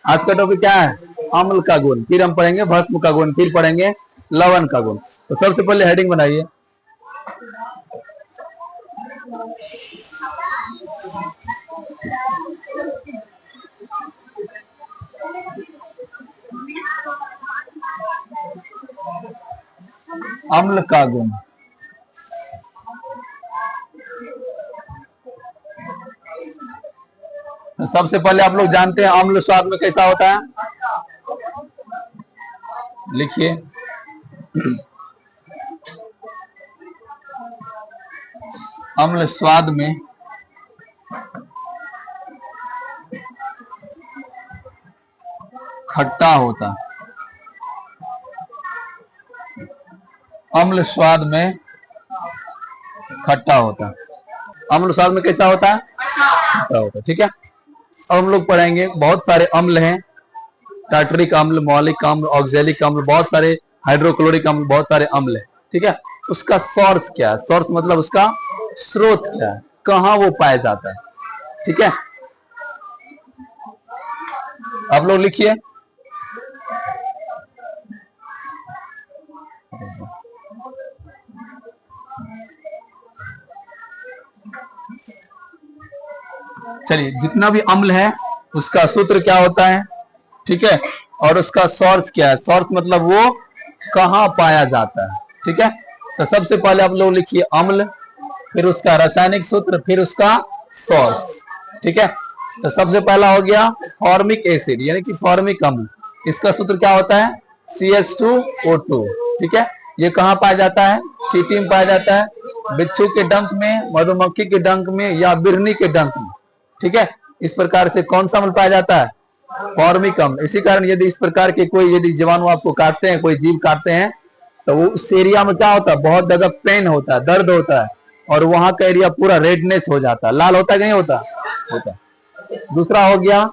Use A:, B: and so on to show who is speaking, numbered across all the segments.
A: आज का टॉपिक क्या है? अम्ल का गुण। फिर हम पढ़ेंगे भस्म का गुण, फिर पढ़ेंगे लवण का गुण। तो सबसे पहले हेडिंग बनाइए। अम्ल का गुण। तो सबसे पहले आप लोग जानते हैं अम्ल स्वाद में कैसा होता है? लिखिए। अम्ल स्वाद में खट्टा होता। अम्ल स्वाद में खट्टा होता। अम्ल स्वाद में कैसा होता है? खट्टा होता। ठीक है। अब हम लोग पढ़ेंगे बहुत सारे अम्ल हैं। टार्टरिक अम्ल, मौलिक अम्ल, ऑक्जेलिक अम्ल, बहुत सारे हाइड्रोक्लोरिक अम्ल, बहुत सारे अम्ल है। ठीक है। उसका सोर्स क्या है? सोर्स मतलब उसका स्रोत क्या है, कहां वो पाया जाता है। ठीक है। आप लोग लिखिए। चलिए, जितना भी अम्ल है उसका सूत्र क्या होता है, ठीक है, और उसका सोर्स क्या है। सोर्स मतलब वो कहां पाया जाता है। ठीक है। तो सबसे पहले आप लोग लिखिए अम्ल, फिर उसका रासायनिक सूत्र, फिर उसका सोर्स। ठीक है। तो सबसे पहला हो गया फॉर्मिक एसिड यानी कि फॉर्मिक अम्ल। इसका सूत्र क्या होता है? CH2O2। ठीक है। ये कहां पाया जाता है? चींटी में पाया जाता है, बिच्छू के डंक में, मधुमक्खी के डंक में, या बिरनी के डंक में। ठीक है। इस प्रकार से कौन सा अम्ल पाया जाता है? फॉर्मिक अम्ल। इसी कारण यदि इस प्रकार के कोई यदि जीवाणु आपको काटते हैं, कोई जीव काटते हैं, तो वो उस एरिया में क्या होता है? बहुत ज्यादा पेन होता है, दर्द होता है, और वहां का एरिया पूरा रेडनेस हो जाता है, लाल होता है कि नहीं होता? होता। दूसरा हो गया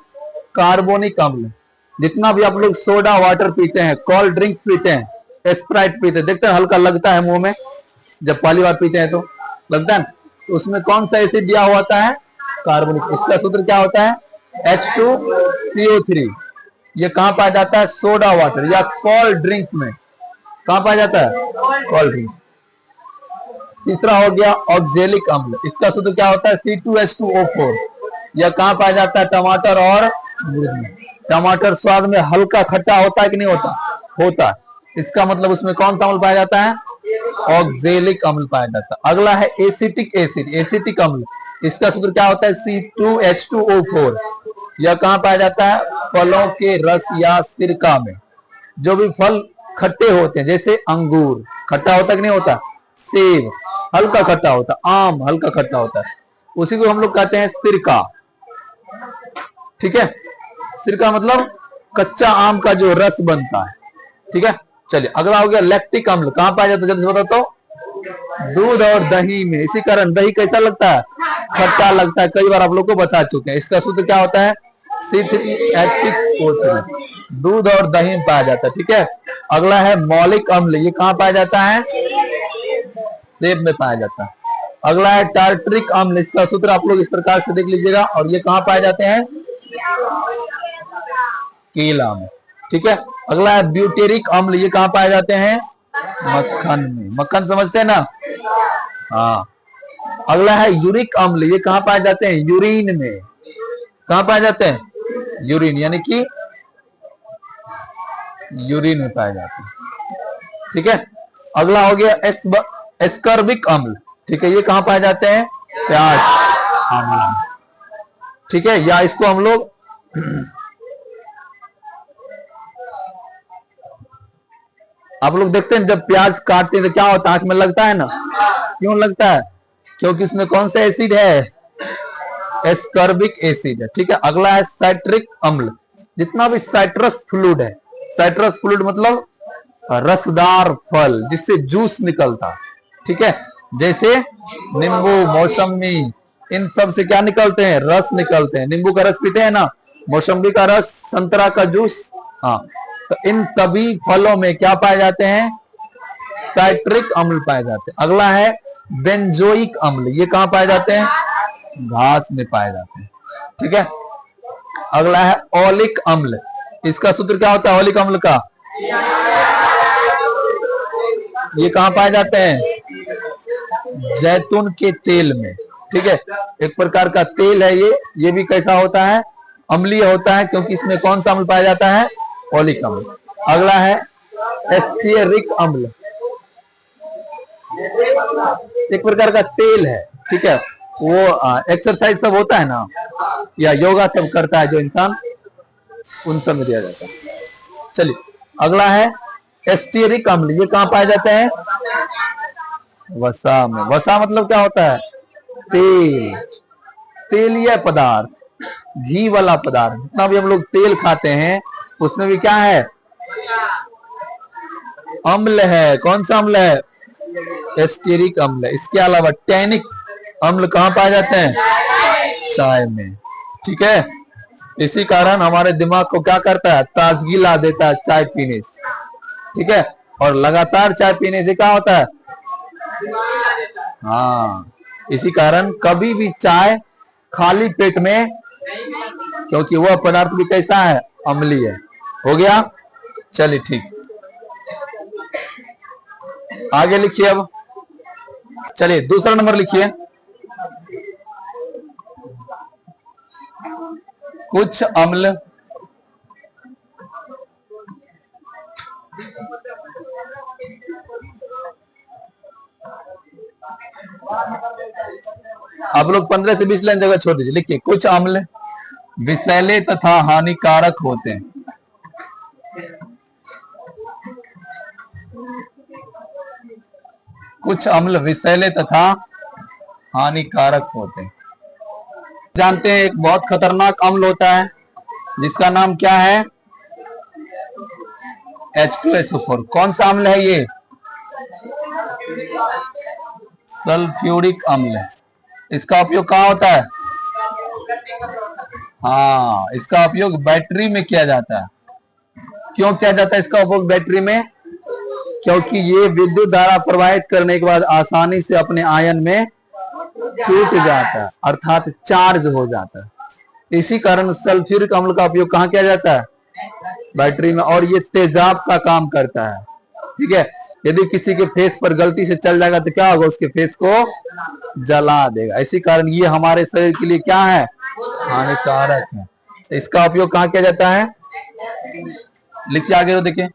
A: कार्बोनिक अम्ल। जितना भी आप लोग सोडा वाटर पीते हैं, कोल्ड ड्रिंक्स पीते हैं, स्प्राइट पीते हैं, देखते हैं हल्का लगता है मुंह में जब पहली बार पीते हैं तो लगता है। तो उसमें कौन सा एसिड दिया हुआ होता है? कार्बोनिक। इसका सूत्र क्या होता है? H2CO3। ये कहां पाया जाता है? सोडा वाटर या कोल्ड ड्रिंक्स में। कहां पाया जाता है? Cold drink. तीसरा हो गया ऑक्जेलिक अम्ल। इसका सूत्र क्या होता है? C2H2O4। यह कहां पाया जाता है? टमाटर और अमरूद में। टमाटर स्वाद में हल्का खट्टा होता है कि नहीं होता? होता है। इसका मतलब उसमें कौन सा अम्ल पाया जाता है? ऑक्जेलिक अम्ल पाया जाता है। अगला है एसिटिक एसिड, एसिटिक अम्ल। इसका सूत्र क्या होता है? C2H2O4। यह कहां पाया जाता है? फलों के रस या सिरका में। जो भी फल खट्टे होते हैं, जैसे अंगूर खट्टा होता है कि नहीं होता? सेब हल्का खट्टा होता है, आम हल्का खट्टा होता है, उसी को हम लोग कहते हैं सिरका। ठीक है। सिरका मतलब कच्चा आम का जो रस बनता है। ठीक है। चलिए, अगला हो गया लैक्टिक अम्ल। कहां पाया जाता है? जल्दी बता तो। दूध और दही में। इसी कारण दही कैसा लगता है? खट्टा लगता है। कई बार आप लोग को बता चुके हैं। इसका सूत्र क्या होता है? C3H6O3। दूध और दही में पाया जाता है। ठीक है। अगला है मौलिक अम्ल। ये कहां पाया जाता है? सेब में पाया जाता है। अगला है टार्टरिक अम्ल। इसका सूत्र आप लोग इस प्रकार से देख लीजिएगा। और ये कहां पाए जाते हैं? केला में। ठीक है। अगला है ब्यूटेरिक अम्ल। ये कहां पाए जाते हैं? मक्खन में। मक्खन समझते हैं ना? हाँ। अगला है यूरिक अम्ल। ये कहां पाए जाते हैं? यूरिन में। कहां पाए जाते हैं? यूरिन यानी कि यूरिन में पाए जाते हैं। ठीक है। अगला हो गया एस्कर्बिक अम्ल। ठीक है। ये कहां पाए जाते हैं? प्याज अम्ल। ठीक है। या इसको हम लोग आप लोग देखते हैं जब प्याज काटते हैं तो क्या होता है? आंख में लगता है ना? क्यों लगता है? क्योंकि इसमें कौन सा एसिड है? एस्कर्बिक एसिड है। ठीक है। अगला है साइट्रिक अम्ल। जितना भी साइट्रस फ्लूइड है, साइट्रस फ्लूइड मतलब रसदार फल जिससे जूस निकलता है। ठीक है। जैसे नींबू, मौसमी, इन सब से क्या निकलते हैं? रस निकलते हैं। नींबू का रस पीते हैं ना, मौसमी का रस, संतरा का जूस। हाँ। तो इन सभी फलों में क्या पाए जाते हैं? साइट्रिक अम्ल पाए जाते हैं। अगला है बेंजोइक अम्ल। ये कहां पाए जाते हैं? घास में पाए जाते हैं। ठीक है। अगला है ओलिक अम्ल। इसका सूत्र क्या होता है ओलिक अम्ल का? ये कहां पाए जाते हैं? जैतून के तेल में। ठीक है, एक प्रकार का तेल है ये भी कैसा होता है? अम्लीय होता है, क्योंकि इसमें कौन सा अम्ल पाया जाता है? ओलिक अम्ल। अगला है एस्टेरिक अम्ल। एक प्रकार का तेल है, ठीक है, वो एक्सरसाइज सब होता है ना, या योगा सब करता है जो इंसान, उन सब में दिया जाता है। चलिए अगला है एस्टेरिक अम्ल। ये कहां पाए जाते हैं? वसा में। वसा मतलब क्या होता है? तेल, तेलीय पदार्थ, घी वाला पदार्थ। जितना भी हम लोग तेल खाते हैं उसमें भी क्या है? अम्ल है। कौन सा अम्ल है? एस्टेरिक अम्ल। इसके अलावा टैनिक अम्ल कहां पाए जाते हैं? चाय में। ठीक है, इसी कारण हमारे दिमाग को क्या करता है? ताजगी ला देता है चाय पीने से। ठीक है, और लगातार चाय पीने से क्या होता है? हाँ, इसी कारण कभी भी चाय खाली पेट में, क्योंकि वह पदार्थ भी कैसा है? अम्लीय है। हो गया? चलिए ठीक, आगे लिखिए अब। चलिए दूसरा नंबर लिखिए। कुछ अम्ल आप लोग 15 से 20 लाइन जगह छोड़ दीजिए। लिखिए कुछ अम्ल विषैले तथा हानिकारक होते हैं। कुछ अम्ल विषैले तथा हानिकारक होते हैं। जानते हैं एक बहुत खतरनाक अम्ल होता है जिसका नाम क्या है? H2SO4। कौन सा अम्ल है ये? सल्फ्यूरिक अम्ल है। इसका उपयोग कहाँ होता है? हाँ, इसका उपयोग बैटरी में किया जाता है। क्यों किया जाता है इसका उपयोग बैटरी में? क्योंकि ये विद्युत धारा प्रवाहित करने के बाद आसानी से अपने आयन में टूट जाता है, अर्थात चार्ज हो जाता है। इसी कारण सल्फ्यूरिक अम्ल का उपयोग कहाँ किया जाता है? बैटरी में। और ये तेजाब का काम करता है। ठीक है, यदि किसी के फेस पर गलती से चल जाएगा तो क्या होगा? उसके फेस को जला देगा। इसी कारण ये हमारे शरीर के लिए क्या है? हानिकारक है। इसका उपयोग कहाँ किया जाता है? लिखिए आगे तो देखिए।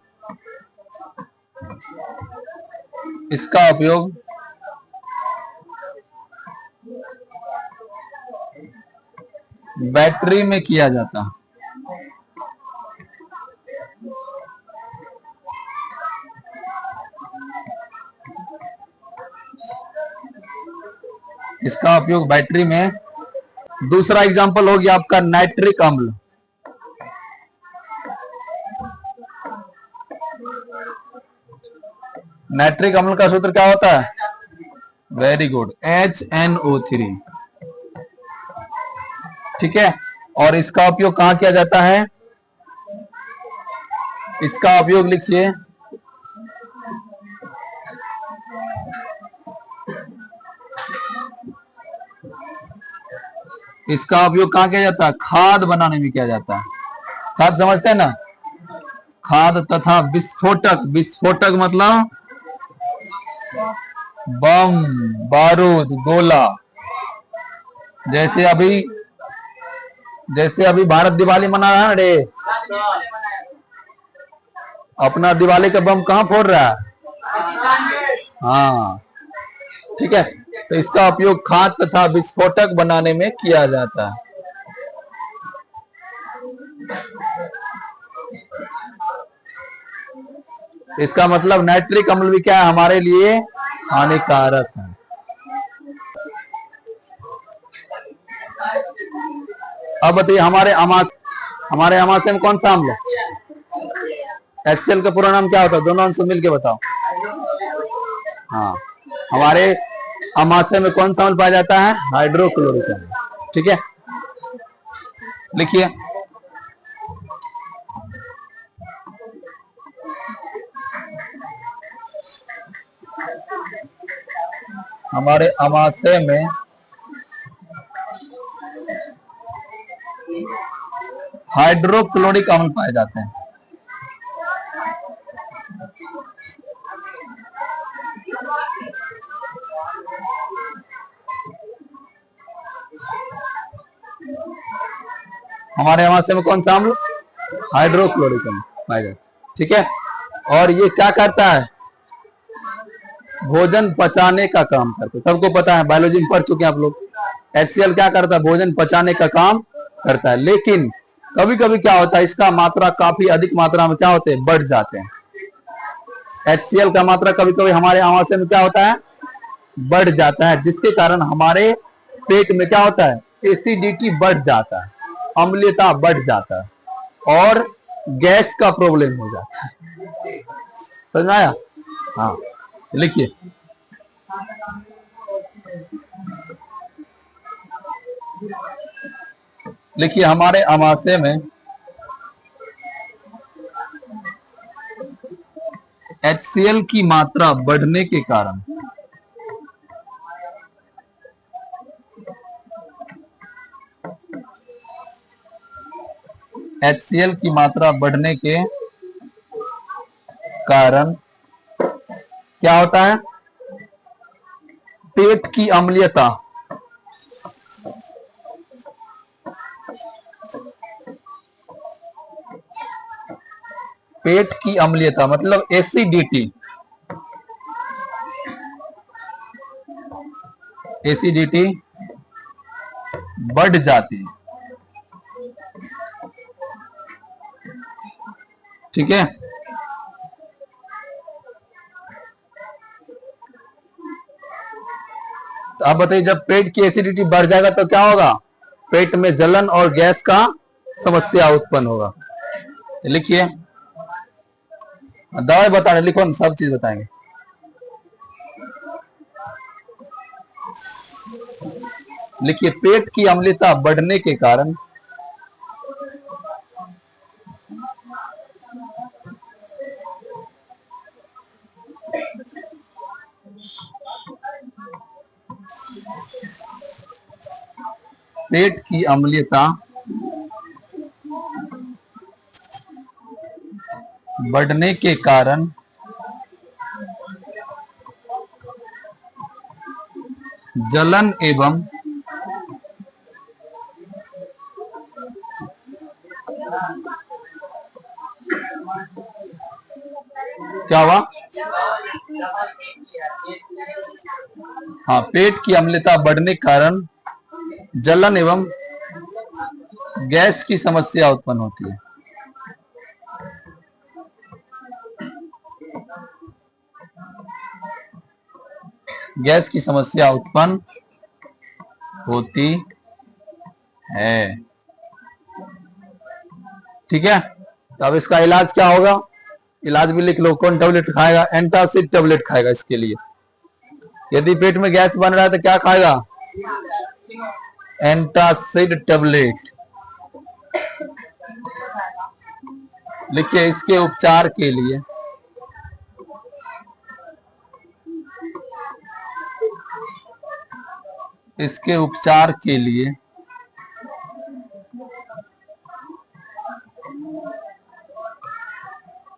A: इसका उपयोग बैटरी में किया जाता है। इसका उपयोग बैटरी में। दूसरा एग्जांपल हो गया आपका नाइट्रिक अम्ल। नाइट्रिक अम्ल का सूत्र क्या होता है? Very good, HNO3। ठीक है, और इसका उपयोग कहां किया जाता है? इसका उपयोग लिखिए इसका उपयोग कहां किया जाता है? खाद बनाने में किया जाता है। खाद समझते हैं ना? खाद तथा विस्फोटक। विस्फोटक मतलब बम, बारूद, गोला। जैसे अभी भारत दिवाली मना रहा है रे, अपना दिवाली का बम कहां फोड़ रहा है? हाँ, ठीक है, तो इसका उपयोग खाद तथा विस्फोटक बनाने में किया जाता है। इसका मतलब नाइट्रिक अम्ल भी क्या है? हमारे लिए हानिकारक है। अब बताइए हमारे अमाशय में कौन सा अम्ल है? HCl का पूरा नाम क्या होता है? दोनों से मिलके बताओ। हाँ, हमारे अमाशय में कौन सा अम्ल पाया जाता है? हाइड्रोक्लोरिक अम्ल। ठीक है, लिखिए हमारे अमाशय में हाइड्रोक्लोरिक अम्ल पाए जाते हैं। हमारे अमाशय में कौन सा अम्ल? हाइड्रोक्लोरिक अम्ल पाया जाता है। ठीक है, और ये क्या करता है? भोजन पचाने का काम करता है। सबको पता है, बायोलॉजी में पढ़ चुके हैं आप लोग। HCl क्या करता है? भोजन पचाने का काम करता है। लेकिन कभी कभी क्या होता है, इसका मात्रा काफी अधिक मात्रा में क्या होते हैं? बढ़ जाते हैं। HCl का मात्रा कभी कभी हमारे आमाशय में क्या होता है? बढ़ जाता है, जिसके कारण हमारे पेट में क्या होता है? एसिडिटी बढ़ जाता है, अम्लीयता बढ़ जाता है और गैस का प्रॉब्लम हो जाता है। समझ में आया? हाँ, लिखिए। लिखिए, हमारे आमाशय में HCl की मात्रा बढ़ने के कारण HCl की मात्रा बढ़ने के कारण क्या होता है? पेट की अम्लीयता पेट की अम्लीयता मतलब एसिडिटी बढ़ जाती है। ठीक है, तो आप बताइए, जब पेट की एसिडिटी बढ़ जाएगा तो क्या होगा? पेट में जलन और गैस का समस्या उत्पन्न होगा। लिखिए, दवाई बता रहे, लिखो, सब चीज बताएंगे। लिखिए, पेट की अम्लता बढ़ने के कारण पेट की अम्लता बढ़ने के कारण जलन एवं क्या हुआ? हाँ, पेट की अम्लता बढ़ने के कारण जलन एवं गैस की समस्या उत्पन्न होती है। गैस की समस्या उत्पन्न होती है। ठीक है, तो अब इसका इलाज क्या होगा? इलाज भी लिख लो। कौन टेबलेट खाएगा? एंटासिड टेबलेट खाएगा इसके लिए। यदि पेट में गैस बन रहा है तो क्या खाएगा? Antacid tablet. लिखिए, इसके उपचार के लिए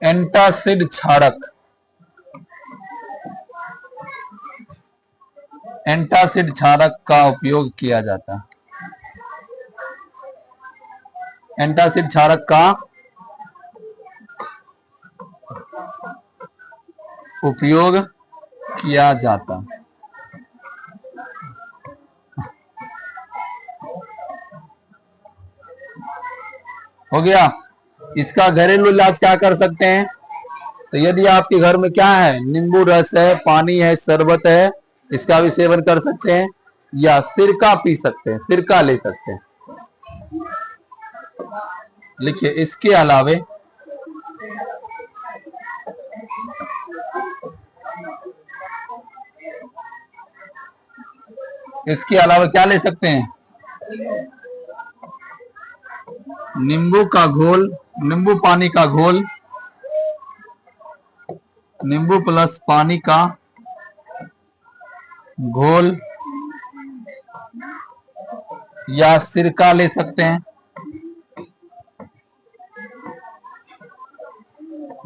A: एंटासिड क्षारक का उपयोग किया जाता है। एंटासिड क्षारक का उपयोग किया जाता है। हो गया। इसका घरेलू इलाज क्या कर सकते हैं? तो यदि आपके घर में क्या है? नींबू रस है, पानी है, शरबत है, इसका भी सेवन कर सकते हैं, या सिरका पी सकते हैं, सिरका ले सकते हैं। लिखिए, इसके अलावे क्या ले सकते हैं? नींबू पानी का घोल, नींबू प्लस पानी का घोल या सिरका ले सकते हैं।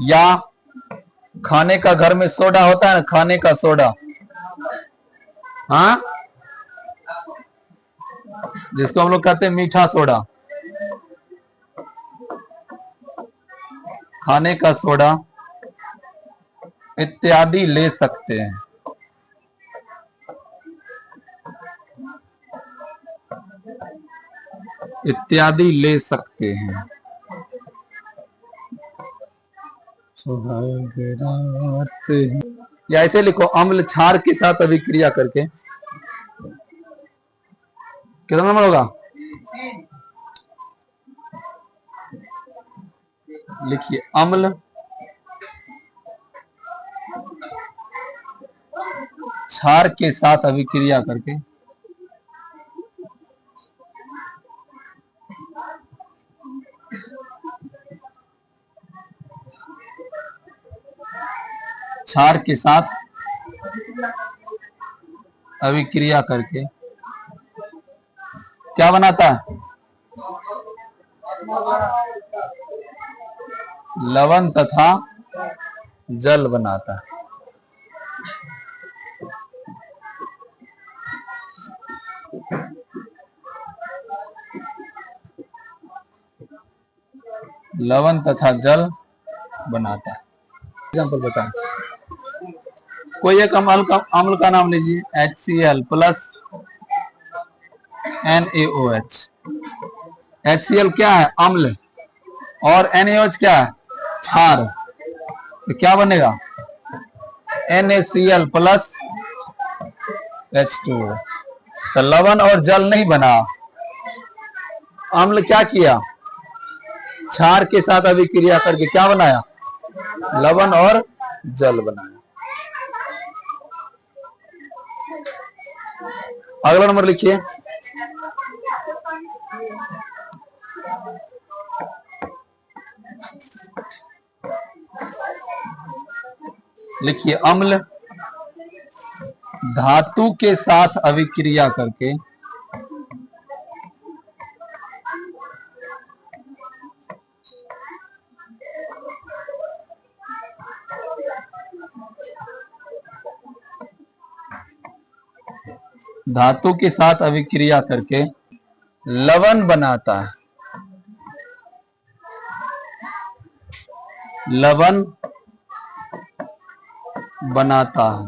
A: या खाने का घर में सोडा होता है ना, खाने का सोडा, हाँ, जिसको हम लोग कहते हैं मीठा सोडा, खाने का सोडा इत्यादि ले सकते हैं। इत्यादि ले सकते हैं। या ऐसे लिखो, अम्ल क्षार के साथ अभिक्रिया करके, कितना नंबर होगा? लिखिए, अम्ल क्षार के साथ अभिक्रिया करके क्षार के साथ अभिक्रिया करके क्या बनाता है? लवण तथा जल बनाता है। लवण तथा जल बनाता है। एग्जाम्पल बताएं। कोई एक अम्ल का नाम लीजिए, HCl प्लस NaOH। HCl क्या है? अम्ल, और NaOH क्या है? क्षार। तो क्या बनेगा? NaCl plus H2O। तो लवण और जल नहीं बना, अम्ल क्या किया? क्षार के साथ अभिक्रिया करके क्या बनाया? लवण और जल बनाया। अगला नंबर लिखिए। लिखिए, अम्ल धातु के साथ अभिक्रिया करके धातु के साथ अभिक्रिया करके लवण बनाता है। लवण बनाता है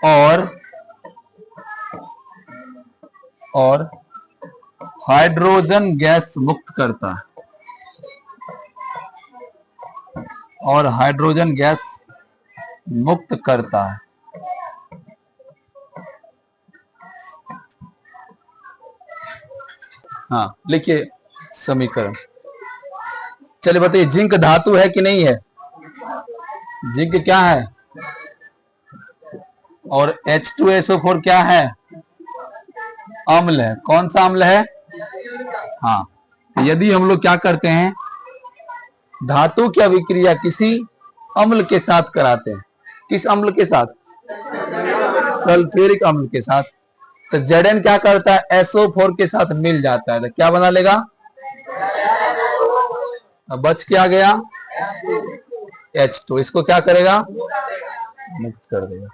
A: और हाइड्रोजन गैस मुक्त करता है। और हाइड्रोजन गैस मुक्त करता है। हाँ, लिखिए समीकरण। चलिए बताइए, जिंक धातु है कि नहीं है? जिंक क्या है? और H2SO4 क्या है? अम्ल है। कौन सा अम्ल है? हाँ, यदि हम लोग क्या करते हैं, धातु की अभिक्रिया किसी अम्ल के साथ कराते हैं। किस अम्ल के साथ? सल्फ्यूरिक अम्ल के साथ। तो Zn क्या करता है? SO4 के साथ मिल जाता है, तो क्या बना लेगा? अब बच क्या गया? H2। इसको क्या करेगा? मुक्त कर देगा।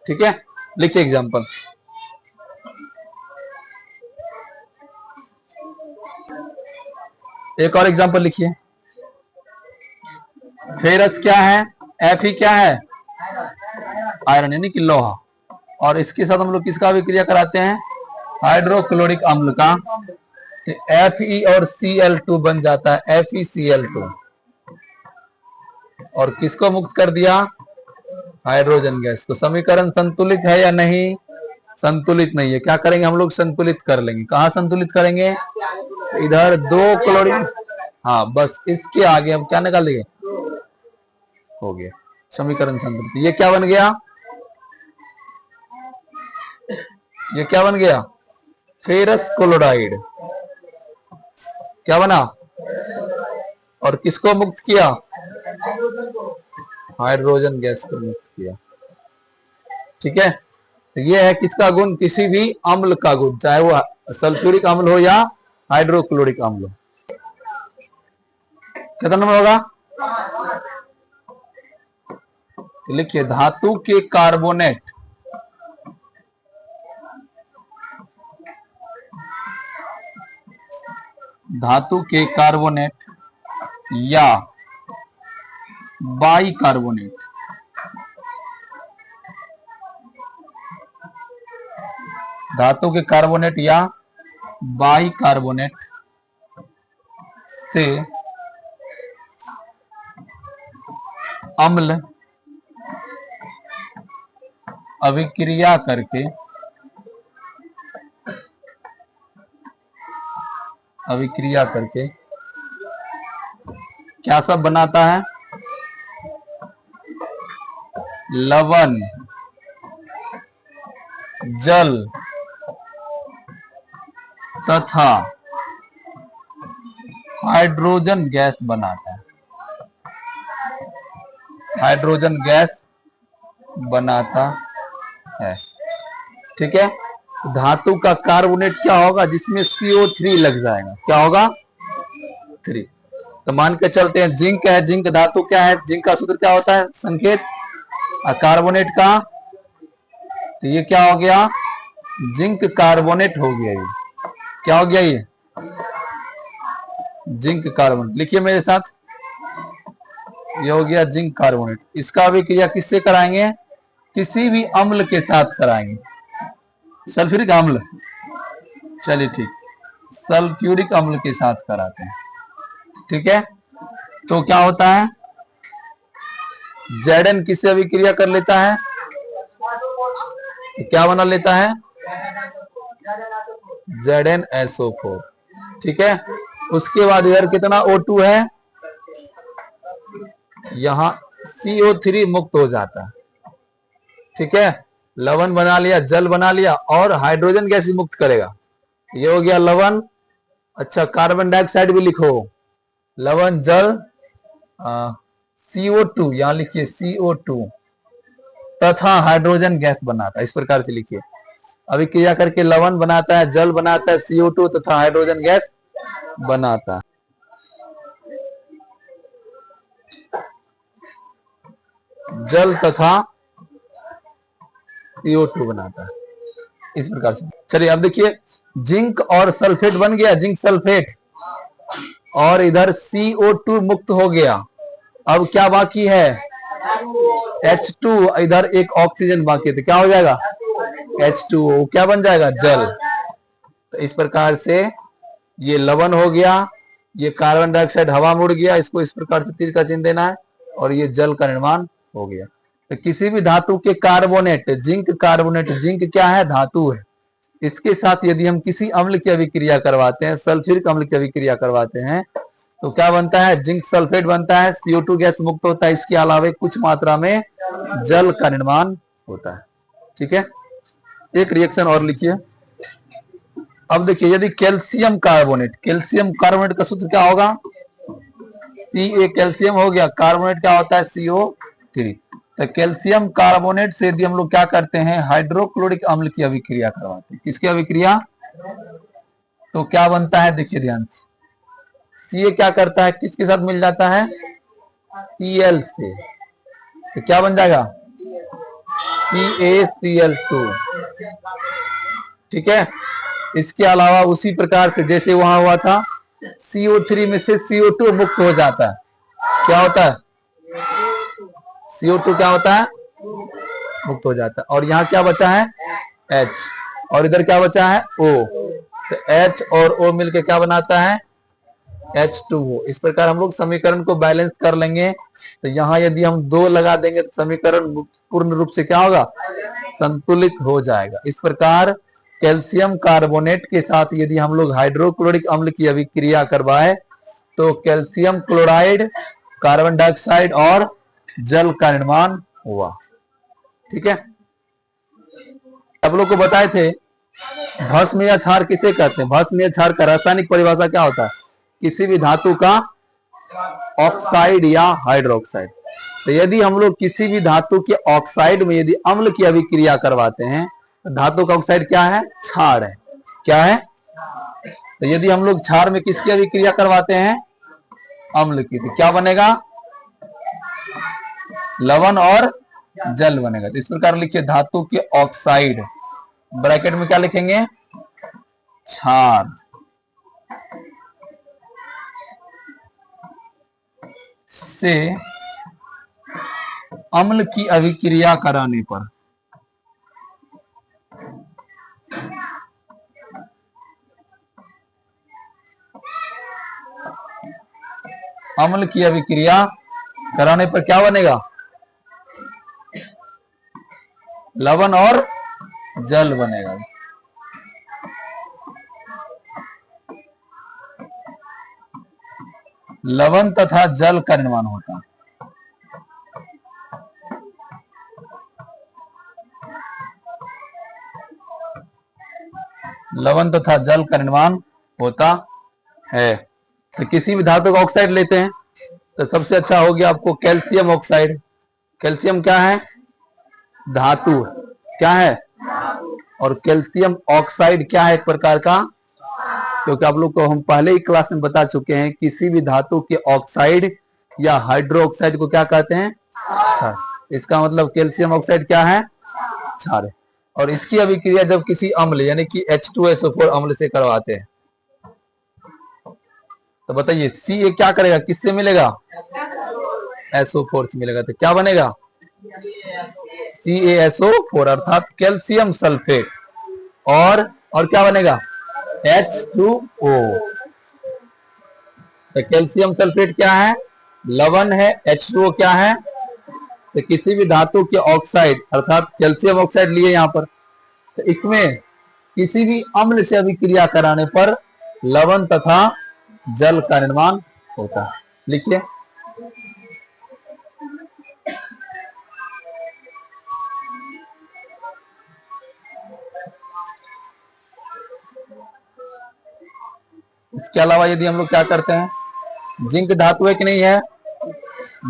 A: ठीक है, लिखिए एग्जांपल। एक और एग्जांपल लिखिए। फेरस क्या है? Fe क्या है? आयरन, यानी कि लोहा। और इसके साथ हम लोग किसका अभिक्रिया कराते हैं? हाइड्रोक्लोरिक अम्ल का। Fe और Cl2 बन जाता है FeCl2। और किसको मुक्त कर दिया? हाइड्रोजन गैस को। समीकरण संतुलित है या नहीं? संतुलित नहीं है। क्या करेंगे हम लोग? संतुलित कर लेंगे। कहाँ संतुलित करेंगे? इधर 2 क्लोरीन, हाँ, बस इसके आगे हम क्या निकाल लेंगे? हो गया समीकरण संतुलित। ये क्या बन गया? ये क्या बन गया? Ferrous chloride. क्या बना? और किसको मुक्त किया? हाइड्रोजन गैस को मुक्त किया। ठीक है, तो ये है किसका गुण? किसी भी अम्ल का गुण, चाहे वो सल्फ्यूरिक अम्ल हो या हाइड्रोक्लोरिक अम्ल हो। कितना नंबर होगा? तो लिखिए धातु के कार्बोनेट या बाइकार्बोनेट या बाइकार्बोनेट से अम्ल अभिक्रिया करके क्या सब बनाता है? लवण, जल तथा हाइड्रोजन गैस बनाता है। ठीक है। धातु का कार्बोनेट क्या होगा? जिसमें CO3 लग जाएगा। क्या होगा? 3। तो मान के चलते हैं जिंक है, जिंक धातु क्या है? जिंक का सूत्र क्या होता है? संकेत। और कार्बोनेट का, तो ये क्या हो गया? जिंक कार्बोनेट हो गया। ये क्या हो गया? ये जिंक कार्बोनेट। लिखिए मेरे साथ, ये हो गया जिंक कार्बोनेट। इसका अभिक्रिया किससे कराएंगे? किसी भी अम्ल के साथ कराएंगे। सल्फ्यूरिक अम्ल, चलिए ठीक, सल्फ्यूरिक अम्ल के साथ कराते हैं। ठीक है। तो क्या होता है? Zn किससे अभिक्रिया कर लेता है? तो क्या बना लेता है? ZnSO4। ठीक है। उसके बाद इधर कितना O2 है? यहां CO3 मुक्त हो जाता है। ठीक है। लवण बना लिया, जल बना लिया, और हाइड्रोजन गैस भी मुक्त करेगा। ये हो गया लवण। अच्छा, कार्बन डाइऑक्साइड भी लिखो। लवण, जल, CO2, यहां लिखिए CO2 तथा हाइड्रोजन गैस बनाता है। इस प्रकार से लिखिए, अभिक्रिया करके लवण बनाता है, जल बनाता है, CO2 तथा हाइड्रोजन गैस बनाता है। जल तथा CO2 बनाता है, इस प्रकार से। चलिए अब देखिए, जिंक और सल्फेट बन गया, जिंक सल्फेट, और इधर CO2 मुक्त हो गया। अब क्या बाकी है? H2, इधर एक ऑक्सीजन बाकी है, तो क्या हो जाएगा? H2O। क्या बन जाएगा? जल। तो इस प्रकार से ये लवण हो गया, ये कार्बन डाइऑक्साइड हवा में उड़ गया, इसको इस प्रकार से तीर का चिन्ह देना है, और ये जल का निर्माण हो गया। तो किसी भी धातु के कार्बोनेट, जिंक कार्बोनेट, जिंक क्या है? धातु है। इसके साथ यदि हम किसी अम्ल की अभिक्रिया करवाते हैं, सल्फ्यूरिक अम्ल की अभिक्रिया करवाते हैं, तो क्या बनता है? जिंक सल्फेट बनता है, CO2 गैस मुक्त होता है, इसके अलावा कुछ मात्रा में जल का निर्माण होता है। ठीक है। एक रिएक्शन और लिखिए। अब देखिए, यदि कैल्शियम कार्बोनेट का सूत्र क्या होगा? Ca, कैल्शियम हो गया, कार्बोनेट क्या होता है? CO3। तो कैल्शियम कार्बोनेट से यदि हम लोग क्या करते हैं? हाइड्रोक्लोरिक अम्ल की अभिक्रिया करवाते हैं। किसकी अभिक्रिया? तो क्या बनता है? देखिए ध्यान से, Ca क्या करता है? किसके साथ मिल जाता है? Cl से। तो क्या बन जाएगा? CaCl2। ठीक है। इसके अलावा उसी प्रकार से जैसे वहां हुआ था, CO3 में से CO2 मुक्त हो जाता है। क्या होता है? CO2 क्या होता है? मुक्त हो जाता है। और यहाँ क्या बचा है? H, और इधर क्या बचा है? O। तो H और O मिलकर क्या बनाता है? H2O। इस प्रकार हम लोग समीकरण को बैलेंस कर लेंगे। तो यहाँ यदि हम 2 लगा देंगे तो समीकरण पूर्ण रूप से क्या होगा? संतुलित हो जाएगा। इस प्रकार कैल्शियम कार्बोनेट के साथ यदि हम लोग हाइड्रोक्लोरिक अम्ल की अभिक्रिया करवाए तो कैल्शियम क्लोराइड, कार्बन डाइऑक्साइड और जल का निर्माण हुआ। ठीक है। आप लोग को बताए थे भस्म या क्षार किसे कहते हैं? भस्म या क्षार का रासायनिक परिभाषा क्या होता है? किसी भी धातु का ऑक्साइड या हाइड्रोक्साइड। तो यदि हम लोग किसी भी धातु के ऑक्साइड में यदि अम्ल की अभिक्रिया करवाते हैं, तो धातु का ऑक्साइड क्या है? क्षार है। क्या है? तो यदि हम लोग क्षार में किसकी अभिक्रिया करवाते हैं? अम्ल की, तो क्या बनेगा? लवण और जल बनेगा। तो इस प्रकार लिखिए धातु के ऑक्साइड, ब्रैकेट में क्या लिखेंगे? क्षार से अम्ल की अभिक्रिया कराने पर अम्ल की अभिक्रिया कराने पर क्या बनेगा? लवण और जल बनेगा। लवण तथा जल का निर्माण होता है। लवण तथा जल का निर्माण होता है। तो किसी भी धातु का ऑक्साइड लेते हैं तो सबसे अच्छा हो गया आपको कैल्शियम ऑक्साइड। कैल्शियम क्या है? धातु। क्या है? और कैल्शियम ऑक्साइड क्या है? एक प्रकार का, क्योंकि आप लोग को हम पहले ही क्लास में बता चुके हैं, किसी भी धातु के ऑक्साइड या हाइड्रोक्साइड को क्या कहते हैं? क्षार। इसका मतलब कैल्शियम ऑक्साइड क्या है? क्षार है। और इसकी अभिक्रिया जब किसी अम्ल यानी कि H2SO4 अम्ल से करवाते हैं तो बताइए Ca क्या करेगा? किससे मिलेगा? SO4 से मिलेगा। तो क्या बनेगा? CaSO4 अर्थात कैल्शियम सल्फेट। और क्या बनेगा? H2O। तो कैल्शियम सल्फेट क्या है? लवण है। H2O क्या है? तो किसी भी धातु के ऑक्साइड अर्थात कैल्शियम ऑक्साइड लिए यहां पर, तो इसमें किसी भी अम्ल से अभिक्रिया कराने पर लवण तथा जल का निर्माण होता है। लिखिए इसके अलावा यदि हम लोग क्या करते हैं, जिंक धातु है कि नहीं है?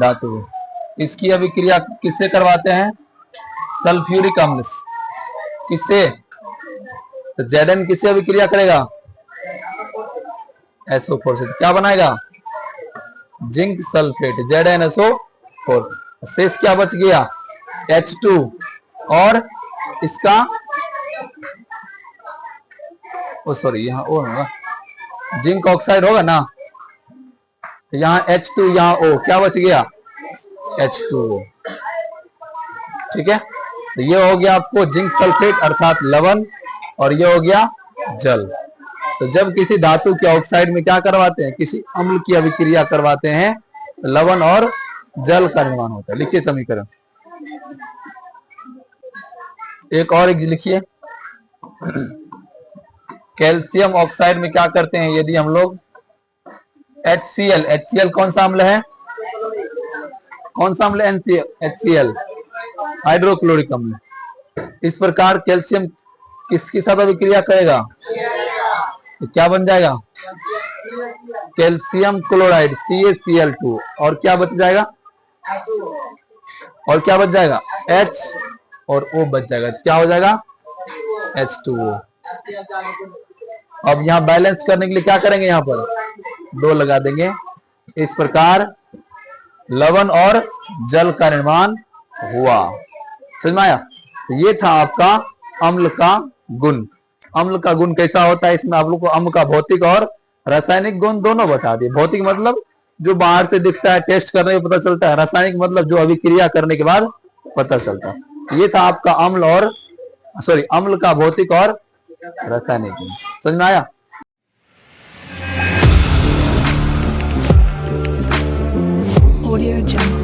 A: धातु है। इसकी अभिक्रिया किससे करवाते हैं? सल्फ्यूरिक अम्ल से। किससे? तो Zn किससे अभिक्रिया करेगा? SO4 से। क्या बनाएगा? Zinc sulphate ZnSO4। शेष क्या बच गया? H2 और इसका सॉरी यहाँ O होगा, जिंक ऑक्साइड होगा ना, तो यहाँ H2 यहाँ O, क्या बच गया? H2O। ठीक है, तो ये हो गया आपको जिंक सल्फेट अर्थात लवण, और ये हो गया जल। तो जब किसी धातु के ऑक्साइड में क्या करवाते हैं? किसी अम्ल की अभिक्रिया करवाते हैं, लवण और जल का निर्माण होता है। लिखिए समीकरण। एक और लिखिए, कैल्शियम ऑक्साइड में क्या करते हैं? यदि हम लोग HCl कौन सा अम्ल है? कौन सा अम्ल? HCl हाइड्रोक्लोरिक अम्ल। इस प्रकार कैल्शियम किसके साथ अभिक्रिया करेगा? तो क्या बन जाएगा? Calcium chloride CaCl2। और क्या बच जाएगा? और क्या बच जाएगा? H और O बच जाएगा। क्या हो जाएगा? H2O। अब यहाँ बैलेंस करने के लिए क्या करेंगे? यहाँ पर 2 लगा देंगे। इस प्रकार लवण और जल का निर्माण हुआ। समझ में आया? तो ये था आपका अम्ल का गुण। अम्ल का गुण कैसा होता है? इसमें आप लोग को अम्ल का भौतिक और रासायनिक गुण दोनों बता दिए। भौतिक मतलब जो बाहर से दिखता है, टेस्ट करने में पता चलता है। रासायनिक मतलब जो अभिक्रिया करने के बाद पता चलता है। ये था आपका अम्ल का भौतिक और रासायनिक गुण। समझ में आया?
B: Audio Jungle.